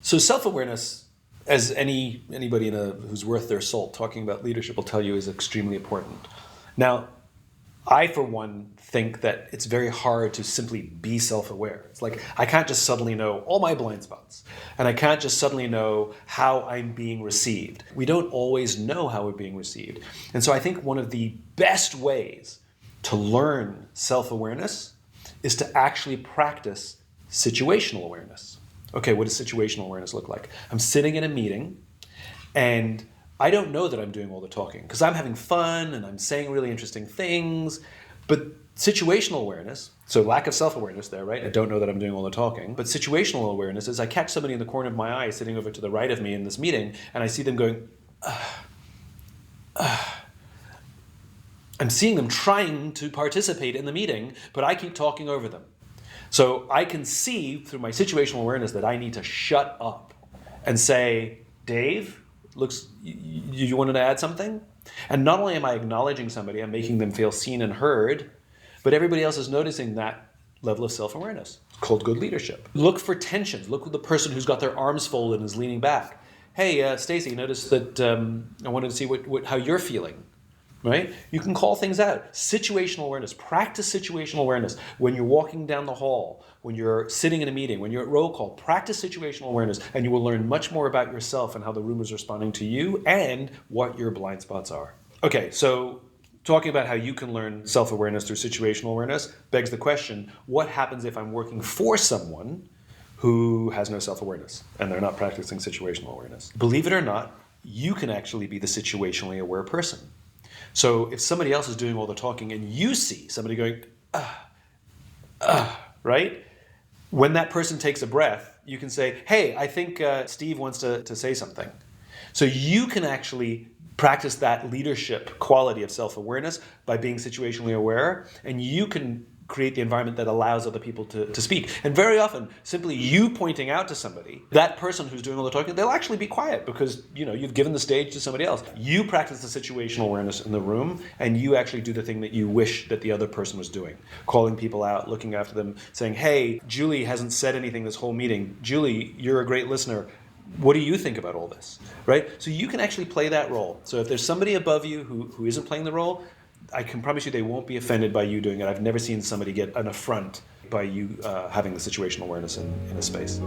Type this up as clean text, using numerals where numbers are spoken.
So self-awareness, as anybody who's worth their salt talking about leadership will tell you, is extremely important. Now, I, for one, think that it's very hard to simply be self-aware. It's like, I can't just suddenly know all my blind spots, and I can't just suddenly know how I'm being received. We don't always know how we're being received. And so I think one of the best ways to learn self-awareness is to actually practice situational awareness. Okay, what does situational awareness look like? I'm sitting in a meeting, and I don't know that I'm doing all the talking because I'm having fun and I'm saying really interesting things. But situational awareness, so lack of self-awareness there, right? I don't know that I'm doing all the talking. But situational awareness is I catch somebody in the corner of my eye sitting over to the right of me in this meeting, and I see them going, I'm seeing them trying to participate in the meeting, but I keep talking over them. So I can see through my situational awareness that I need to shut up and say, Dave, you wanted to add something? And not only am I acknowledging somebody, I'm making them feel seen and heard, but everybody else is noticing that level of self-awareness. It's called good leadership. Look for tensions. Look at the person who's got their arms folded and is leaning back. Hey, Stacy, notice that I wanted to see how you're feeling. Right? You can call things out. Situational awareness. Practice situational awareness. When you're walking down the hall, when you're sitting in a meeting, when you're at roll call, practice situational awareness, and you will learn much more about yourself and how the room is responding to you and what your blind spots are. Okay, so talking about how you can learn self-awareness through situational awareness begs the question, what happens if I'm working for someone who has no self-awareness and they're not practicing situational awareness? Believe it or not, you can actually be the situationally aware person. So if somebody else is doing all the talking and you see somebody going, right? When that person takes a breath, you can say, hey, I think Steve wants to say something. So you can actually practice that leadership quality of self-awareness by being situationally aware, and you can create the environment that allows other people to speak. And very often, simply you pointing out to somebody, that person who's doing all the talking, they'll actually be quiet because you've given the stage to somebody else. You practice the situational awareness in the room, and you actually do the thing that you wish that the other person was doing. Calling people out, looking after them, saying, hey, Julie hasn't said anything this whole meeting. Julie, you're a great listener. What do you think about all this? Right? So you can actually play that role. So if there's somebody above you who isn't playing the role, I can promise you they won't be offended by you doing it. I've never seen somebody get an affront by you having the situational awareness in a space.